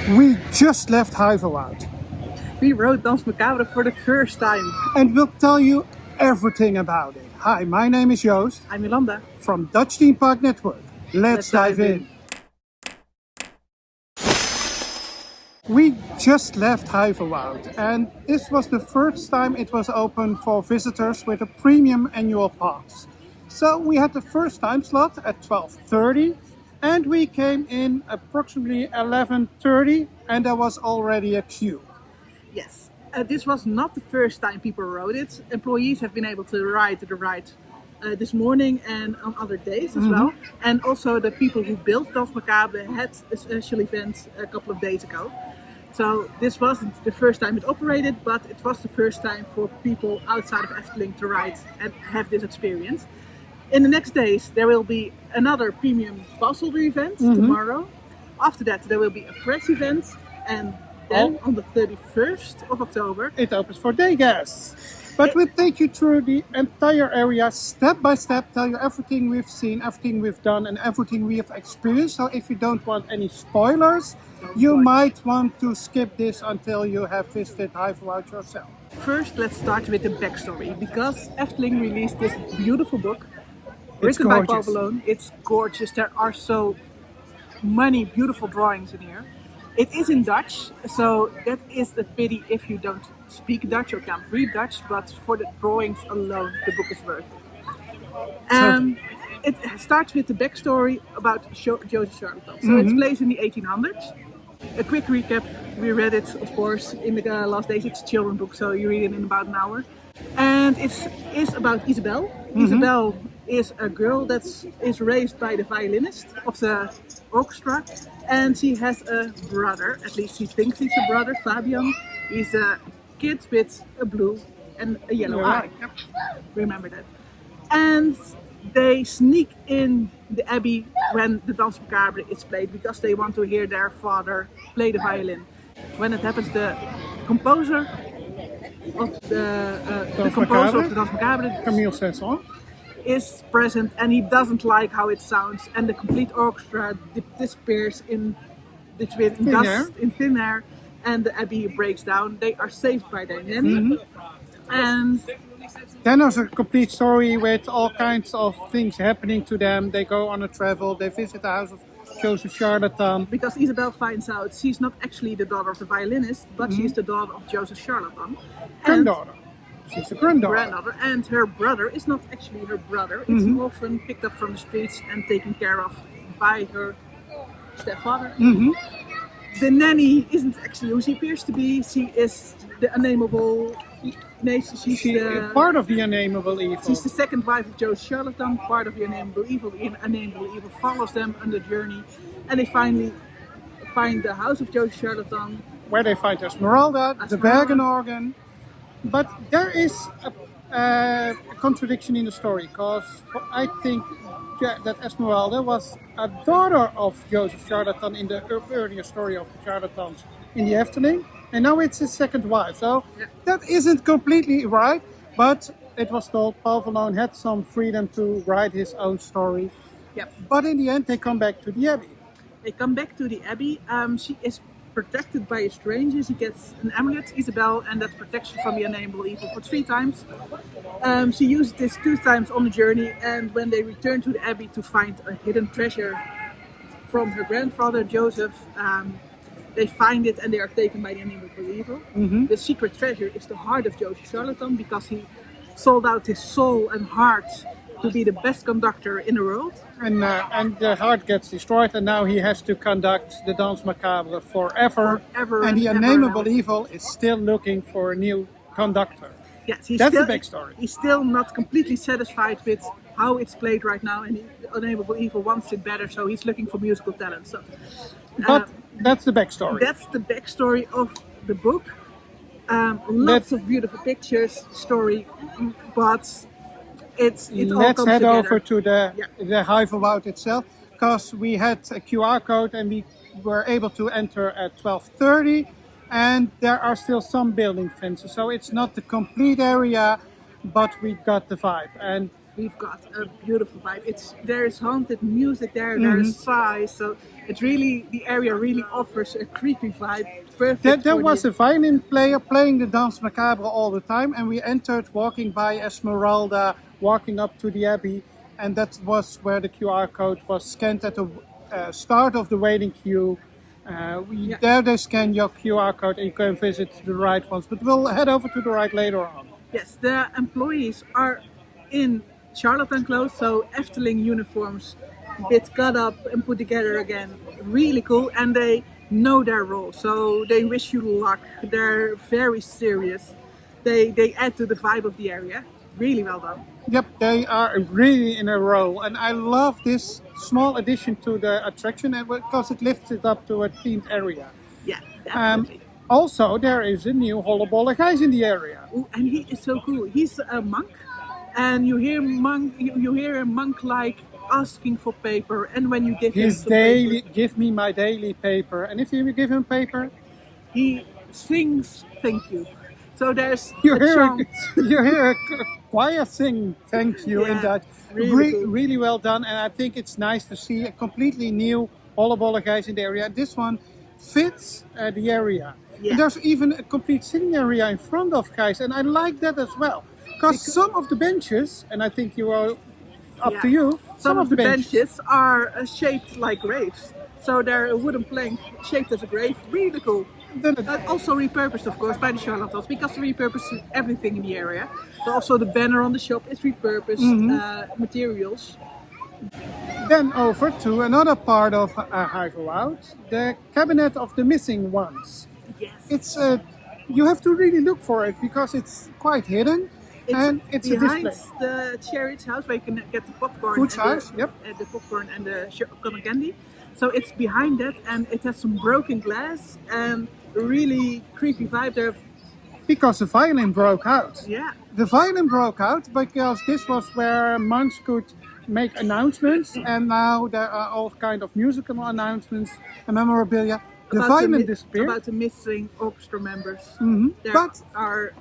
We just left Huiverwoud We rode Danse Macabre for the first time. and we'll tell you everything about it. Hi, my name is Joost I'm Yolanda. from Dutch Theme Park Network. Let's dive in. We just left Huiverwoud and this was the first time it was open for visitors with a premium annual pass. So we had the first time slot at 12:30 and we came in approximately 11:30 and there was already a queue. Yes, this was not the first time people rode it. Employees have been able to ride the ride this morning and on other days as well. And also the people who built Danse Macabre had a special event a couple of days ago. So this wasn't the first time it operated, but it was the first time for people outside of Efteling to ride and have this experience. In the next days, there will be another premium pass holder event tomorrow. After that, there will be a press event, and then on the 31st of October, it opens for day guests. But we'll take you through the entire area step by step, tell you everything we've seen, everything we've done, and everything we have experienced. So if you don't want any spoilers, you might want to skip this until you have visited Huiverwoud yourself. First, let's start with the backstory, because Efteling released this beautiful book written by Paul Verloon. It's gorgeous. There are so many beautiful drawings in here. It is in Dutch, so that is a pity if you don't speak Dutch or can't read Dutch, but for the drawings alone, the book is worth it. It starts with the backstory about Joseph Charlatan. So it's placed in the 1800s. A quick recap, we read it, of course, in the last days. It's a children's book, so you read it in about an hour. And it is about Isabel. Isabel is a girl that is raised by the violinist of the orchestra, and she has a brother, at least she thinks he's a brother, Fabian. He's a kid with a blue and a yellow eye. Remember that. And they sneak in the abbey when the Danse Macabre is played because they want to hear their father play the violin. When it happens, the composer of the Danse Macabre, Camille Saint-Saëns, is present, and he doesn't like how it sounds, and the complete orchestra disappears in thin air, and the abbey breaks down. They are saved by their nanny, and then there's a complete story with all kinds of things happening to them. They go on a travel, they visit the house of Joseph Charlatan. Because Isabel finds out she's not actually the daughter of the violinist, but she's the daughter of Joseph Charlatan. Granddaughter. She's a granddaughter. And her brother is not actually her brother. It's often picked up from the streets and taken care of by her stepfather. The nanny isn't actually who she appears to be. She is the unnameable. She's part of the unnameable evil. She's the second wife of Joseph Charlatan, part of the unnameable evil. The unnameable evil follows them on the journey, and they finally find the house of Joseph Charlatan, where they find Esmeralda, the Bergen organ. But there is a contradiction in the story, because I think that Esmeralda was a daughter of Joseph Charlatan in the earlier story of the Charlatans in the Efteling, and now it's his second wife. So that isn't completely right, but it was told Paul Verloon had some freedom to write his own story. But in the end, they come back to the abbey. They come back to the abbey. She is protected by a stranger. She gets an amulet, Isabel, and that protects her from the unnameable evil for 3 times. She used this 2 times on the journey, and when they return to the abbey to find a hidden treasure from her grandfather Joseph, they find it and they are taken by the unnameable evil. The secret treasure is the heart of Joseph Charlatan, because he sold out his soul and heart to be the best conductor in the world. And the heart gets destroyed, and now he has to conduct the Danse Macabre forever. And the unnameable evil is still looking for a new conductor. Yes, that's the backstory. He's still not completely satisfied with how it's played right now, and the unnameable evil wants it better, so he's looking for musical talent. So, but that's the backstory. That's the backstory of the book. Lots of beautiful pictures, story, but it all let's comes head together. over to the Huiverwoud itself, because we had a QR code and we were able to enter at 12:30, and there are still some building fences, so it's not the complete area, but we got the vibe. And we've got a beautiful vibe. There's haunted music there, there's sighs, so the area really offers a creepy vibe. Perfect. There was a violin player playing the Danse Macabre all the time, and we entered walking by Esmeralda, walking up to the Abbey, and that was where the QR code was scanned at the start of the waiting queue. There they scan your QR code and you can visit the right ones, but we'll head over to the right later on. Yes, the employees are in charlatan clothes, so Efteling uniforms, bit cut up and put together again. Really cool, and they know their role, so they wish you luck. They're very serious. They add to the vibe of the area. Really well done. Yep, they are really in a role, and I love this small addition to the attraction because it lifts it up to a themed area. Yeah, definitely. Also, there is a new hollebolle guys in the area. Ooh, and he is so cool. He's a monk, and you hear a monk like asking for paper, and when you give him daily paper, give me my daily paper, and if you give him paper, he sings thank you. So there's you hear a choir sing thank you in that. Really well done, and I think it's nice to see a completely new hollebolle guys in the area. This one fits the area. Yeah. And there's even a complete sitting area in front of guys, and I like that as well. Because some of the benches, and I think you are up to you, some of the benches are shaped like graves. So they're a wooden plank shaped as a grave. Really cool. Also repurposed, of course, by the charlatans, because they repurpose everything in the area. But also the banner on the shop is repurposed materials. Then over to another part of Hive Out, the Cabinet of the Missing Ones. Yes. It's you have to really look for it because it's quite hidden. It's a display. Behind the Cherry's house where you can get the popcorn. Food's house, yep. The popcorn and the cotton candy. So it's behind that, and it has some broken glass and a really creepy vibe there. Because the violin broke out. Yeah. The violin broke out because this was where monks could make announcements, and now there are all kind of musical announcements and memorabilia. The violin disappeared. About the missing orchestra members. There are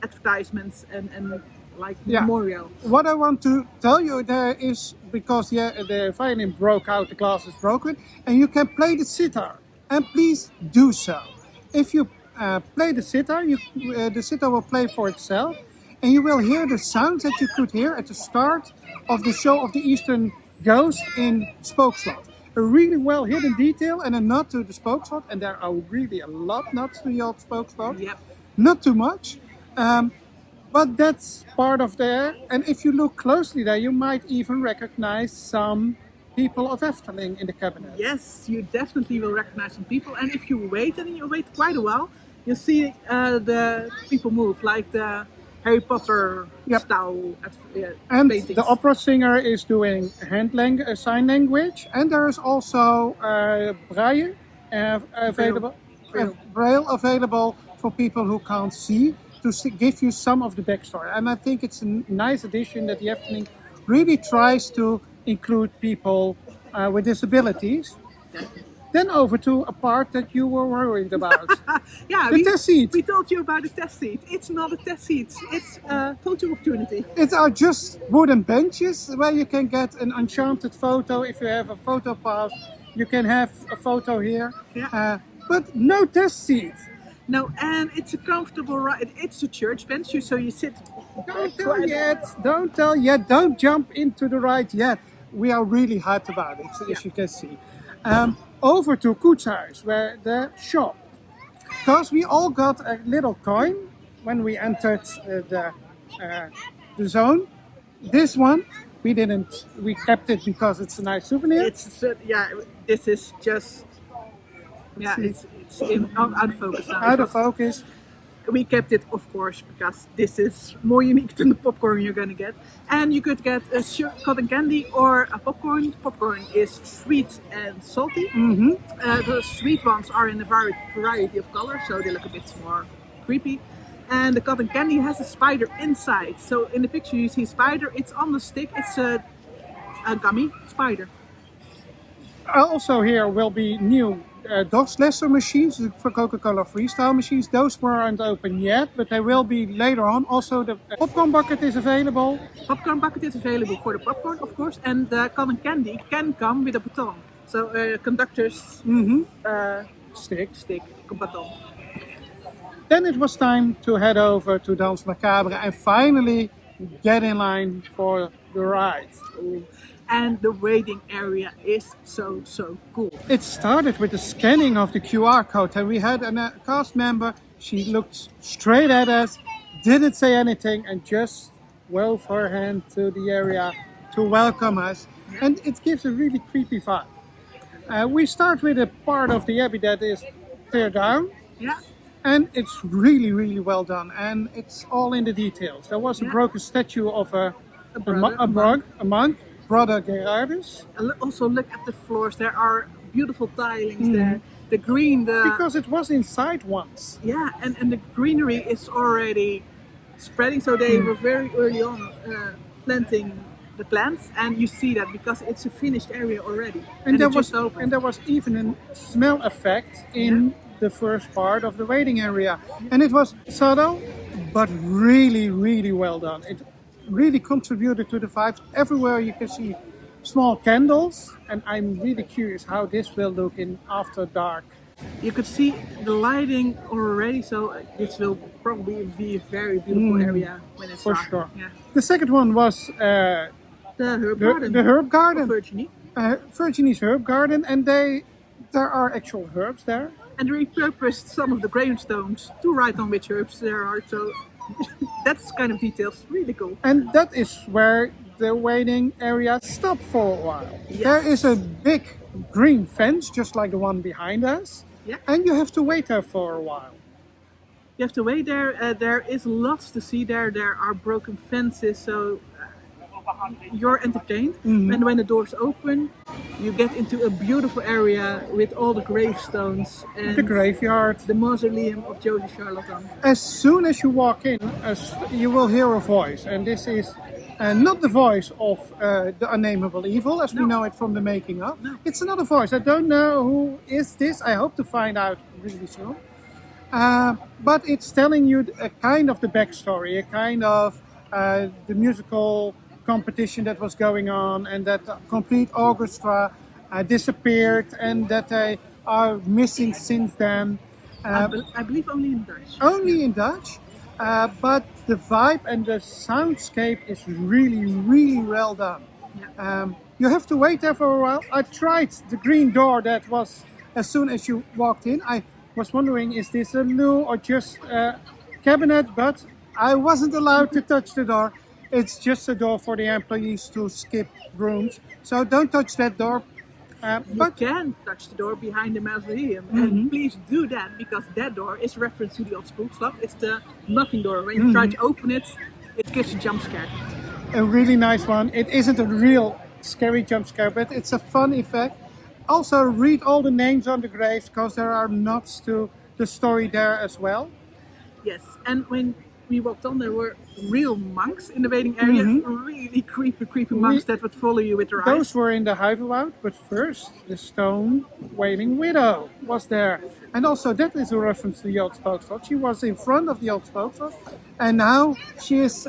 advertisements and memorials. What I want to tell you there is because the violin broke out, the glass is broken, and you can play the sitar, and please do so. If you play the sitar, the sitar will play for itself, and you will hear the sounds that you could hear at the start of the show of the Eastern Ghost in Spookslot. A really well hidden detail and a nod to the Spookslot, and there are really a lot nods to the old Spookslot. Yep. Not too much. But that's part of there, and if you look closely there, you might even recognize some people of Efteling in the cabinet. Yes, you definitely will recognize some people, and if you wait, and you wait quite a while, you'll see the people move, like the Harry Potter style and paintings. The opera singer is doing sign language, and there is also Braille available for people who can't see, to give you some of the backstory. And I think it's a nice addition that the Efteling really tries to include people with disabilities. Then over to a part that you were worried about. The test seat. We told you about the test seat. It's not a test seat. It's a photo opportunity. It are just wooden benches where you can get an enchanted photo. If you have a photo pass, you can have a photo here. Yeah. But no test seat. No, and it's a comfortable ride. It's a church bench, so you sit. Don't tell yet. Don't jump into the ride yet. We are really hyped about it, as you can see. Over to Koetshuis, where the shop. Because we all got a little coin when we entered the zone. This one, we didn't. We kept it because it's a nice souvenir. This is just. It's out of focus now. Out of focus. We kept it, of course, because this is more unique than the popcorn you're going to get. And you could get a cotton candy or a popcorn. Popcorn is sweet and salty. The sweet ones are in a variety of colors, so they look a bit more creepy. And the cotton candy has a spider inside. So in the picture you see a spider, it's on the stick, it's a gummy spider. Also here will be new those lesser machines for Coca-Cola freestyle machines, those weren't open yet, but they will be later on. Also, the popcorn bucket is available. Popcorn bucket is available for the popcorn, of course, and the cotton candy can come with a baton. So conductor's Stick. baton. Then it was time to head over to Danse Macabre and finally get in line for the ride. Ooh. And the waiting area is so cool. It started with the scanning of the QR code, and we had a cast member. She looked straight at us, didn't say anything, and just waved her hand to the area to welcome us. And it gives a really creepy vibe. We start with a part of the abbey that is tear down. Yeah. And it's really, really well done. And it's all in the details. There was a broken statue of a monk, Brother Gerardus. Also look at the floors. There are beautiful tilings there. The green, because it was inside once. Yeah, and the greenery is already spreading. So they were very early on planting the plants, and you see that because it's a finished area already. And there was even a smell effect in the first part of the waiting area, and it was subtle, but really, really well done. It really contributed to the vibes. Everywhere you can see small candles, and I'm really curious how this will look in after dark. You could see the lighting already, so this will probably be a very beautiful area when it's dark. For sure. Yeah. The second one was the herb garden. The herb garden. Virginie. Virginie's herb garden, and there are actual herbs there. And repurposed some of the gravestones to write on which herbs there are. So that's kind of details, really cool. And that is where the waiting area stopped for a while. Yes. There is a big green fence, just like the one behind us. Yeah. And you have to wait there for a while. You have to wait there. There is lots to see there. There are broken fences, so you're entertained. And when the doors open, you get into a beautiful area with all the gravestones and the graveyard, the mausoleum of Josie Charlatan. As soon as you walk in, you will hear a voice, and this is not the voice of the unnameable evil, as we know it from the making of. No. It's another voice. I don't know who is this. I hope to find out really soon. But it's telling you a kind of the backstory, a kind of the musical competition that was going on, and that the complete orchestra disappeared, and that they are missing since then. I believe only in Dutch. Only in Dutch, but the vibe and the soundscape is really, really well done. Yeah. You have to wait there for a while. I tried the green door that was as soon as you walked in. I was wondering, is this a loo or just a cabinet? But I wasn't allowed to touch the door. It's just a door for the employees to skip rooms. So don't touch that door. You can touch the door behind the mausoleum, and please do that, because that door is a reference to the old spook stuff. It's the knocking door. When you try to open it, it gives a jump scare. A really nice one. It isn't a real scary jump scare, but it's a fun effect. Also, read all the names on the graves, because there are nods to the story there as well. Yes, and when we walked on, there were real monks in the waiting area. Really creepy monks that would follow you with their eyes. Those were in the Huivelwoud, but first the stone wailing widow was there. And also that is a reference to the old spookslot. She was in front of the old spookslot, and now she is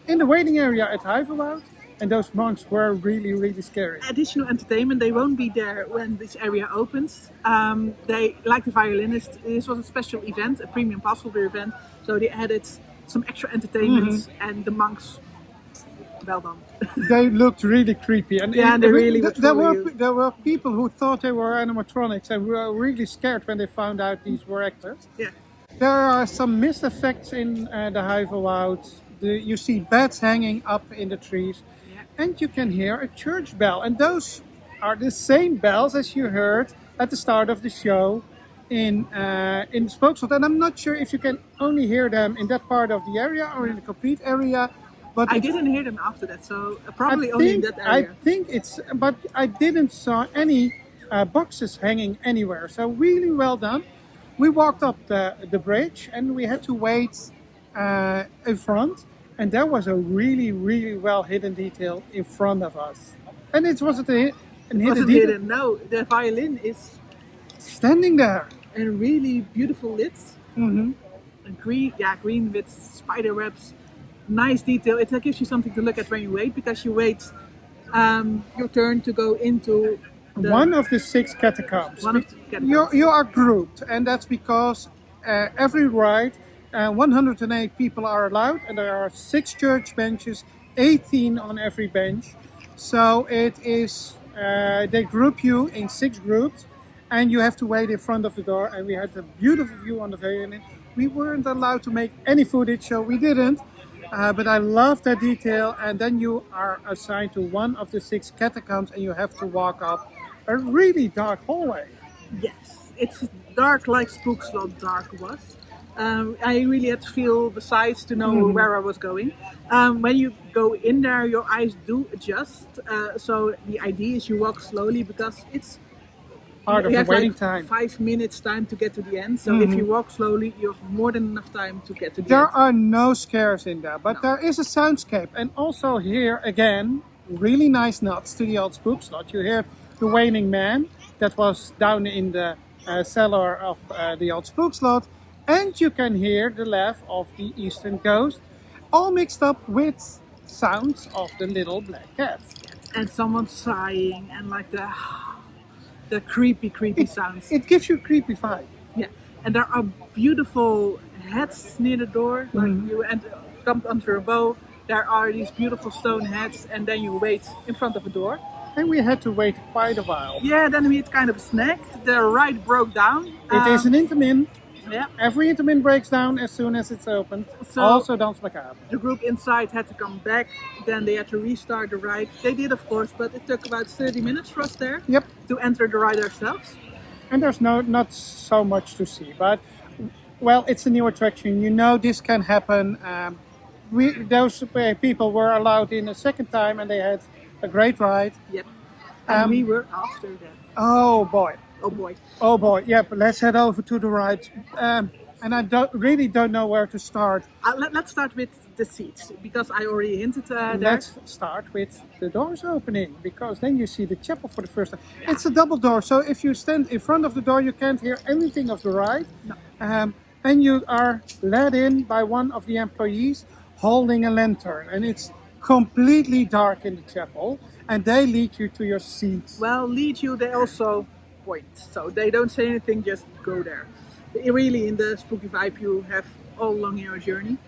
in the waiting area at Huivelwoud. And those monks were really, really scary. Additional entertainment, they won't be there when this area opens. They, like the violinist, this was a special event, a premium pass holder event. So they added some extra entertainment, and the monks, well done. They looked really creepy. And they really would there follow you. There were people who thought they were animatronics and were really scared when they found out these were actors. Yeah. There are some mist effects in the Huivelwoud. You see bats hanging up in the trees. And you can hear a church bell. And those are the same bells as you heard at the start of the show in the Spookslot. And I'm not sure if you can only hear them in that part of the area or in the complete area. But I didn't hear them after that, so probably only in that area. I think but I didn't saw any boxes hanging anywhere. So really well done. We walked up the bridge, and we had to wait in front. And there was a really, really well hidden detail in front of us. And it wasn't hidden detail. No, the violin is standing there. And really beautiful lids. Hmm. Green with spider webs. Nice detail. It gives you something to look at when you wait, because you wait your turn to go into One of the 6 catacombs. One of the catacombs. You are grouped, and that's because every ride, 108 people are allowed, and there are 6 church benches, 18 on every bench. So it is, they group you in 6 groups, and you have to wait in front of the door. And we had a beautiful view on the very. We weren't allowed to make any footage, so we didn't. But I love that detail. And then you are assigned to one of the 6 catacombs, and you have to walk up a really dark hallway. Yes, it's dark like Spook Slot Dark was. I really had to feel the size to know where I was going. When you go in there, your eyes do adjust. So the idea is you walk slowly, because it's Part of you the have waiting like time. 5 minutes time to get to the end. So if you walk slowly, you have more than enough time to get to the There end. are no scares in there, but there is a soundscape. And also here, again, really nice nods to the old Spook Slot. You hear the Wailing Man that was down in the cellar of the old Spook Slot. And you can hear the laugh of the Eastern Ghost, all mixed up with sounds of the little black cat. And someone sighing, and like the creepy sounds. It gives you a creepy vibe. Yeah, and there are beautiful heads near the door. Like you come under a bow, there are these beautiful stone heads, and then you wait in front of a door. And we had to wait quite a while. Yeah, then we had kind of a snack. The ride broke down. It is an intermin. Yeah. Every intermin breaks down as soon as it's opened. So also Danse Macabre. The group inside had to come back. Then they had to restart the ride. They did, of course, but it took about 30 minutes for us there. Yep. To enter the ride ourselves. And there's not so much to see, but well, it's a new attraction. You know this can happen. Those people were allowed in a second time, and they had a great ride. Yep. And we were after that. Oh boy. Oh boy. Oh boy. Yeah, but let's head over to the ride. And I really don't know where to start. Let's start with the seats, because I already hinted there. Let's start with the doors opening, because then you see the chapel for the first time. Yeah. It's a double door, so if you stand in front of the door, you can't hear anything of the ride. No. And you are led in by one of the employees holding a lantern, and it's completely dark in the chapel, and they lead you to your seats. Well, they also point, so they don't say anything, just go there. Really, in the spooky vibe you have all along your journey.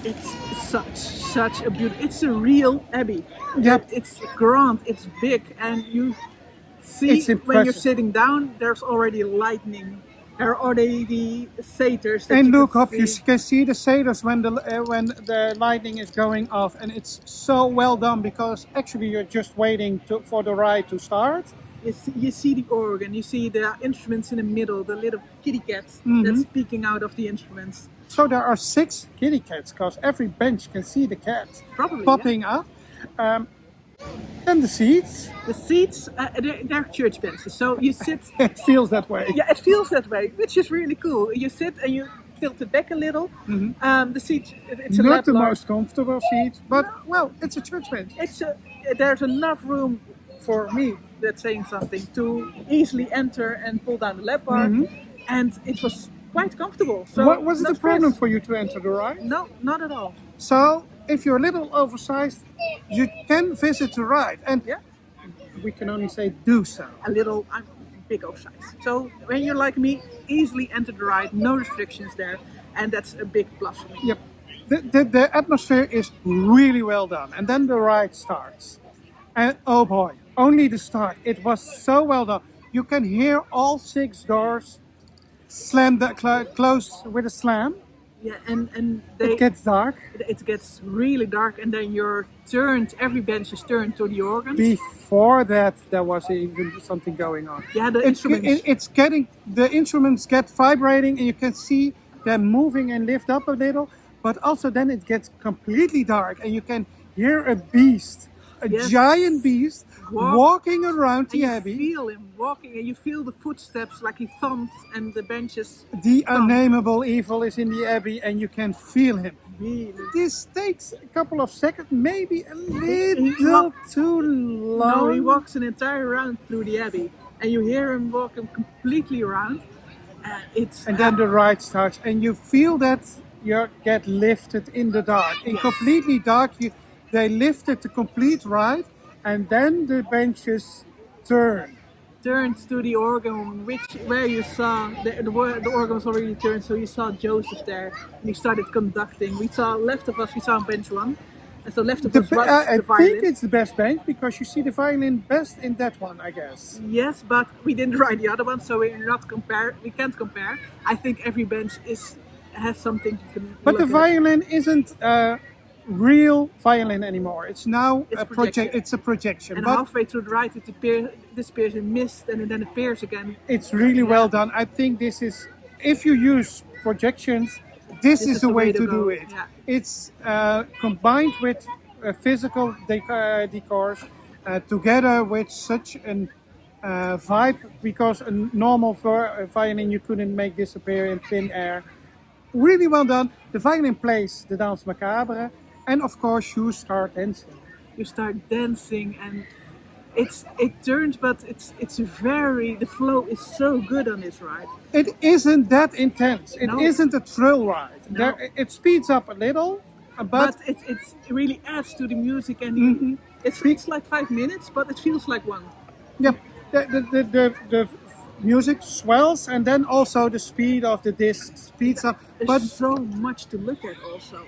It's such a beautiful. It's a real abbey. Yep. It's grand. It's big, and you see when you're sitting down, there's already lightning. There are already the satyrs. And look up, you can see the satyrs when the lightning is going off, and it's so well done, because actually you're just waiting for the ride to start. You see the organ, you see the instruments in the middle, the little kitty cats that's peeking out of the instruments. So there are 6 kitty cats, because every bench can see the cats popping up. And the seats. The seats, they're church benches, so you sit. It feels that way. Yeah, it feels that way, which is really cool. You sit and you tilt it back a little. The seat, it's not the most comfortable seat, but well, it's a church bench. There's enough room for me, that's saying something, to easily enter and pull down the lap bar, and it was quite comfortable. So what was the problem for you to enter the ride? No, not at all. So if you're a little oversized, you can visit the ride, and we can only say do so. I'm big oversized. So when you're like me, easily enter the ride, no restrictions there, and that's a big plus for me. Yep. The atmosphere is really well done, and then the ride starts. And oh boy, only the start. It was so well done. You can hear all 6 doors slam close with a slam. Yeah, and it gets dark. It gets really dark, and then you're turned. Every bench is turned to the organs. Before that, there was even something going on. Yeah, the instruments. The instruments get vibrating, and you can see them moving and lift up a little. But also, then it gets completely dark, and you can hear a beast. A giant beast walking around the abbey. You feel him walking, and you feel the footsteps like he thumps and the benches. The unnameable evil is in the abbey, and you can feel him. Really? This takes a couple of seconds, maybe a little too long. No, he walks an entire round through the abbey, and you hear him walking completely around. And then the ride starts, and you feel that you get lifted in the dark. In completely dark, they lifted the complete ride, and then the benches turn. Turned to the organ, where you saw the organ was already turned, so you saw Joseph there, and he started conducting. We saw left of us, we saw bench one, and so left of us was I the violin. think it's the best bench because you see the violin best in that one, I guess. Yes, but we didn't ride the other one, so we can't compare. I think every bench has something you can. But the violin isn't real violin anymore. It's now a project. It's a projection. And halfway through the ride, it disappears in mist, and then appears again. It's really well done. I think this is, if you use projections, this is the way to do it. Yeah. It's combined with physical decors together with such a vibe, because a normal violin you couldn't make disappear in thin air. Really well done. The violin plays the Danse Macabre, and of course you start dancing. You start dancing, and it turns, but the flow is so good on this ride. It isn't that intense. It isn't a thrill ride. No. It speeds up a little, but it really adds to the music, and it's like 5 minutes, but it feels like one. Yeah, the music swells, and then also the speed of the disc speeds up. There's But so much to look at, also.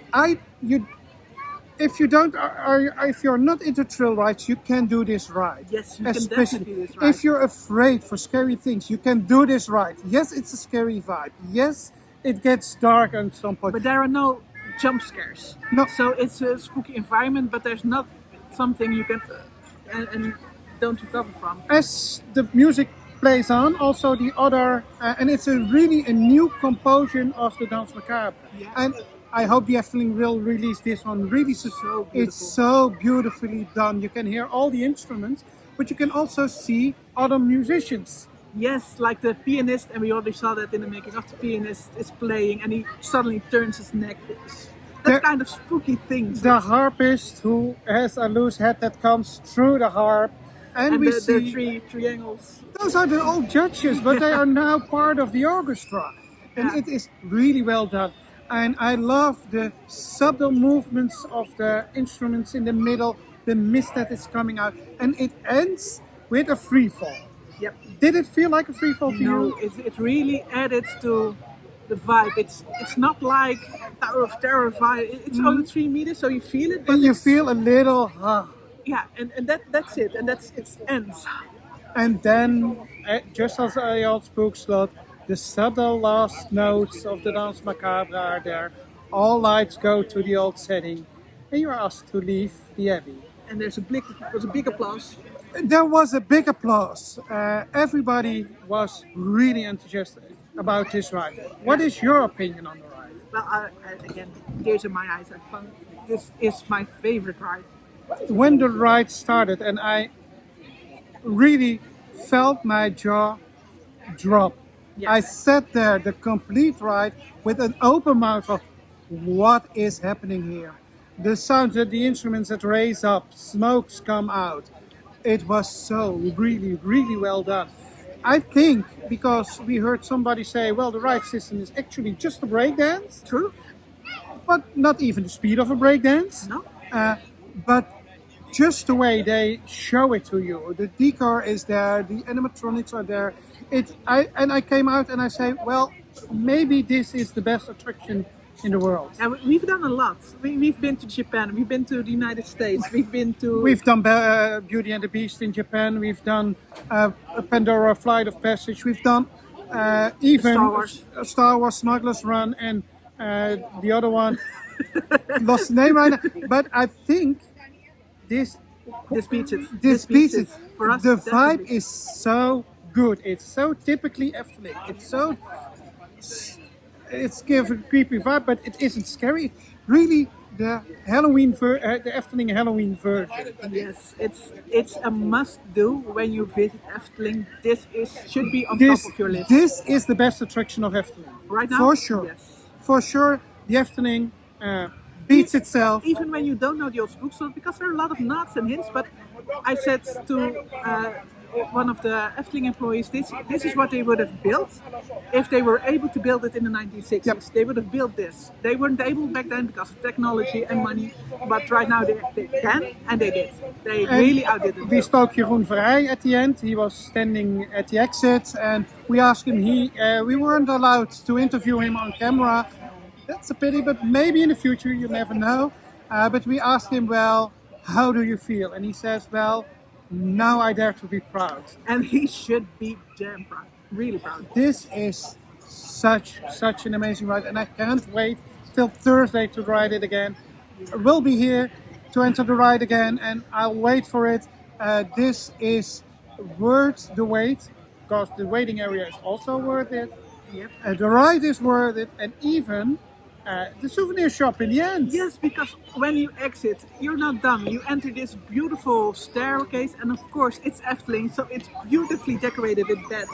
if you're not into thrill rides, you can do this ride. Yes, you can definitely do this ride. If you're afraid for scary things, you can do this ride. Yes, it's a scary vibe. Yes, it gets dark at some point. But there are no jump scares. No. So it's a spooky environment, but there's not something you can and don't recover from. As the music plays on, also the other, and it's really a new composition of the Danse Macabre. Yeah. And I hope the Efteling will release this one really soon. So beautiful. It's so beautifully done. You can hear all the instruments, but you can also see other musicians. Yes, like the pianist, and we already saw that in the making of. The pianist is playing, and he suddenly turns his neck. That kind of spooky thing. The harpist who has a loose head that comes through the harp. And we see the three triangles. Those are the old judges, but they are now part of the orchestra. And it is really well done. And I love the subtle movements of the instruments in the middle, the mist that is coming out. And it ends with a free fall. Yep. Did it feel like a free fall to you? No, it really added to the vibe. It's not like Tower of Terror vibe. It's only 3 meters, so you feel it. But and you feel a little, yeah, and that's it, and it ends. And then, just as the old spook slot, the subtle last notes of the Danse Macabre are there. All lights go to the old setting, and you are asked to leave the abbey. And there's a big applause. There was a big applause. Everybody was really enthusiastic about this ride. What is your opinion on the ride? Well, again, tears in my eyes. I found this is my favorite ride. When the ride started, and I really felt my jaw drop. Yes. I sat there the complete ride with an open mouth of what is happening here. The sounds of the instruments that raise up, smokes come out. It was so really, really well done. I think because we heard somebody say, well, the ride system is actually just a breakdance. True. But not even the speed of a breakdance. No. But just the way they show it to you. The decor is there, the animatronics are there. I came out and I say, well, maybe this is the best attraction in the world. And we've done a lot. We've been to Japan, we've been to the United States, We've done Beauty and the Beast in Japan, we've done Pandora Flight of Passage, we've done even Star Wars Smuggler's Run, and the other one, lost the name right now. But I think this beats it. This beats it. For us, the definitely. vibe is so good. It's so typically Efteling. It's give a creepy vibe, but it isn't scary. Really, the the Efteling Halloween version. Yes, it's a must-do when you visit Efteling. This should be on top of your list. This is the best attraction of Efteling. Right now? For sure. Yes. For sure, the Efteling beats itself. Even when you don't know the old spook slot, because there are a lot of nods and hints, but I said to one of the Efteling employees, this is what they would have built if they were able to build it in the 1960s. Yep. They would have built this. They weren't able back then because of technology and money, but right now they can, and they did. They really outdid it. We spoke Jeroen Verheij at the end. He was standing at the exit, and we asked him. We weren't allowed to interview him on camera. That's a pity, but maybe in the future, you never know. But we asked him, well, how do you feel? And he says, well, now I dare to be proud. And he should be damn proud, really proud. This is such an amazing ride, and I can't wait till Thursday to ride it again. We'll be here to enter the ride again, and I'll wait for it. This is worth the wait, because the waiting area is also worth it. Yep. The ride is worth it, and even the souvenir shop in the end. Yes, because when you exit, you're not done. You enter this beautiful staircase, and of course, it's Efteling, so it's beautifully decorated with beds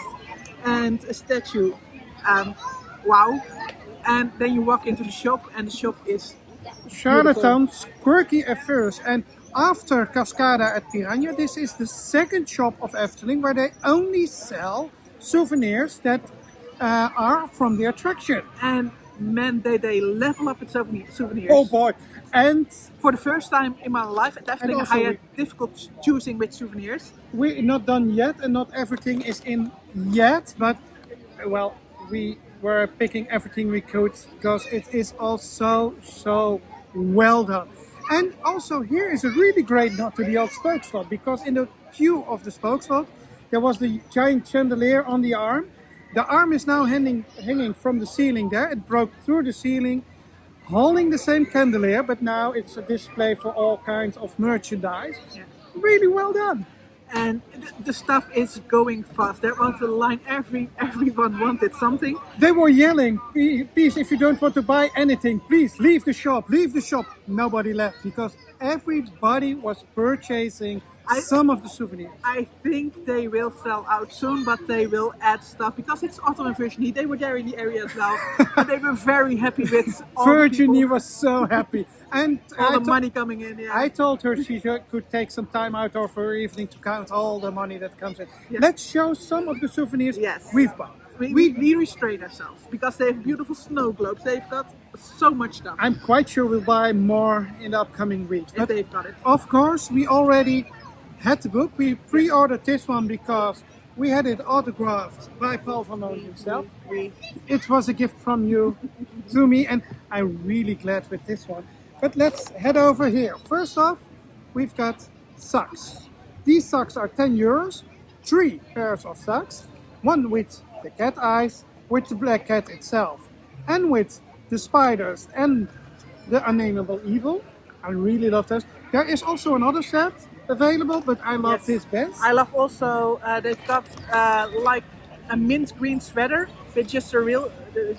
and a statue. Wow! And then you walk into the shop, and the shop is Charlatans, quirky at first, and after Cascada at Piranha, this is the second shop of Efteling where they only sell souvenirs that are from the attraction. And man, they level up with souvenirs. Oh boy! And for the first time in my life at Efteling, also I had difficult choosing with souvenirs. we're not done yet, and not everything is in yet, but well, we were picking everything we could because it is all so well done. And also here is a really great nod to the old spoke slot, because in the queue of the spoke slot there was the giant chandelier on the arm. The arm is now hanging from the ceiling there. It broke through the ceiling, holding the same chandelier, but now it's a display for all kinds of merchandise. Yeah. Really well done. And the stuff is going fast. There was a line, everyone wanted something. They were yelling, please, if you don't want to buy anything, please leave the shop, leave the shop. Nobody left because everybody was purchasing some of the souvenirs. I think they will sell out soon, but they will add stuff because it's autumn and Virginie. They were there in the area as well. And they were very happy with all Virginie the people. was so happy. And All the money coming in. Yeah. I told her she could take some time out of her evening to count all the money that comes in. Yeah. Let's show some of the souvenirs Yes. we've bought. We restrain ourselves because they have beautiful snow globes. They've got so much stuff. I'm quite sure we'll buy more in the upcoming weeks. If they've got it. Of course, we already had the book. We pre-ordered this one because we had it autographed by Paul van Loon himself. It was a gift from you to me, and I'm really glad with this one. But let's head over here. First off, we've got socks. These socks are 10 euros, 3 pairs of socks, one with the cat eyes, with the black cat itself, and with the spiders and the unnameable evil. I really love those. There is also another set available, but I love this best. I love also they've got like a mint green sweater with just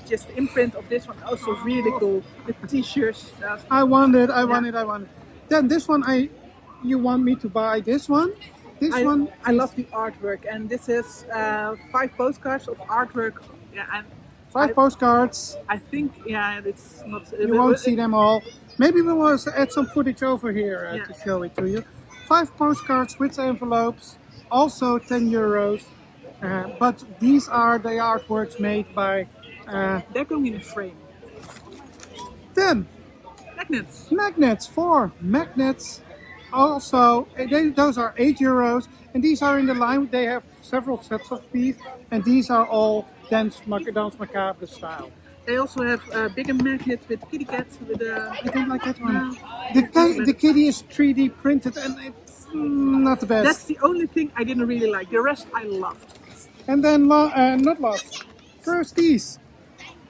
just imprint of this one. Also really cool. The t-shirts. I want it. Then this one, you want me to buy this one? I love the artwork, and this is 5 postcards of artwork. Yeah, and 5 postcards. I think it's not. You won't see them all. Maybe we will add some footage over here to show it to you. 5 postcards with envelopes, also 10 euros. But these are the artworks made by. They're going in a frame. Then magnets, 4 magnets. Also, those are 8 euros, and these are in the line. They have several sets of these, and these are all Danse Macabre style. They also have bigger magnets with kitty cats. I don't like that one. The kitty is 3D printed, and it's not the best. That's the only thing I didn't really like. The rest I loved. And then, not last, first these.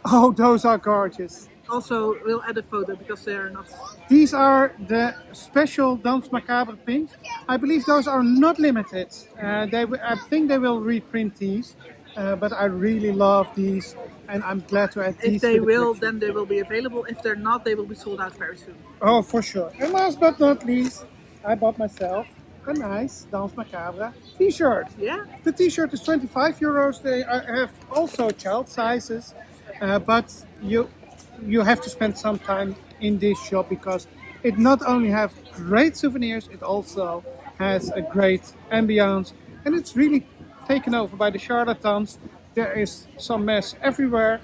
Oh, those are gorgeous. Also, we'll add a photo because they are not. These are the special Danse Macabre pinks. I believe those are not limited. I think they will reprint these, but I really love these, and I'm glad to add these. If they will, then they will be available. If they're not, they will be sold out very soon. Oh, for sure. And last but not least, I bought myself a nice Danse Macabre t-shirt. Yeah. The t-shirt is 25 euros. They have also child sizes, but you have to spend some time in this shop because it not only has great souvenirs, it also has a great ambience and it's really taken over by the charlatans. There is some mess everywhere,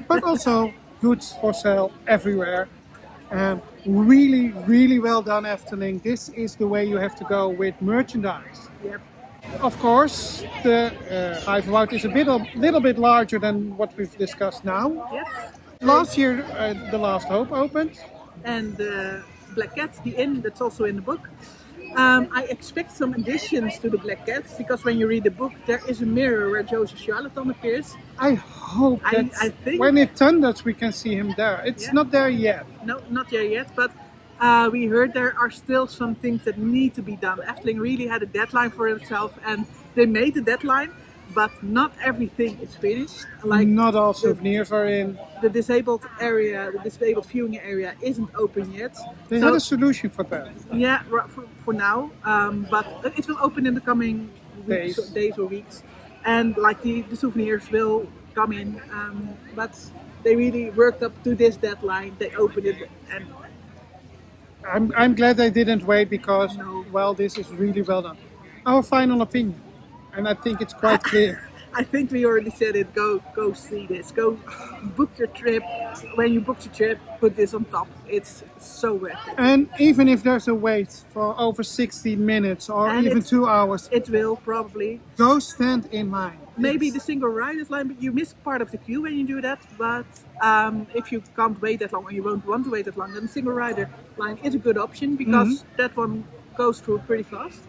but also goods for sale everywhere. Really, really well done, Efteling. This is the way you have to go with merchandise. Yep. Of course, the Hive is a little bit larger than what we've discussed now. Yes. Last year, The Last Hope opened. And the Black Cat, the inn, that's also in the book. I expect some additions to the Black Cat, because when you read the book, there is a mirror where Joseph Charlatan appears. I hope that I think when it thunders, we can see him there. It's not there yet. No, not there yet, but we heard there are still some things that need to be done. Efteling really had a deadline for himself, and they made the deadline, but not everything is finished. Like not all souvenirs are in. The disabled area, the disabled viewing area, isn't open yet. They had a solution for that. Yeah, for now, but it will open in the coming days or weeks, and like the souvenirs will come in, but they really worked up to this deadline. They opened it, and I'm glad they didn't wait, because well, this is really well done. Our final opinion, and I think it's quite clear. I think we already said it. Go see this. Go book your trip. When you book your trip, put this on top. It's so worth it. And even if there's a wait for over 60 minutes or even 2 hours, it will probably. Go stand in line. Maybe the single rider's line, but you miss part of the queue when you do that. But if you can't wait that long, or you won't want to wait that long, then the single rider line is a good option, because that one goes through pretty fast.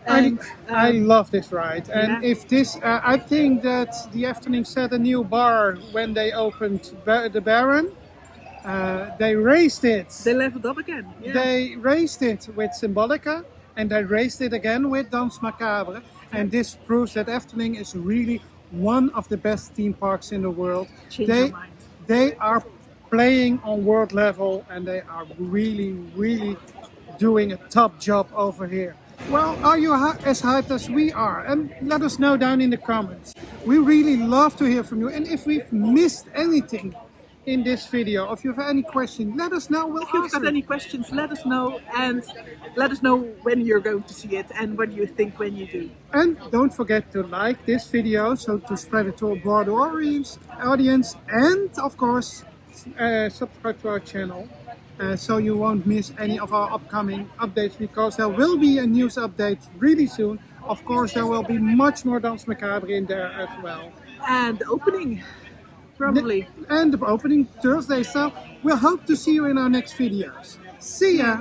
And, I love this ride, and if this, I think that the Efteling set a new bar when they opened the Baron. They raised it. They leveled up again. Yeah. They raised it with Symbolica, and they raised it again with Danse Macabre. And this proves that Efteling is really one of the best theme parks in the world. They are playing on world level, and they are really, really doing a top job over here. Well, are you as hyped as we are? And let us know down in the comments. We really love to hear from you. And if we've missed anything in this video, or if you have any questions, let us know. If you've got any questions, let us know, and let us know when you're going to see it and what you think when you do. And don't forget to like this video, so to spread it to a broader audience, and of course subscribe to our channel. So you won't miss any of our upcoming updates, because there will be a news update really soon. Of course, there will be much more Danse Macabre in there as well. And the opening, probably. And the opening Thursday, so we'll hope to see you in our next videos. See ya!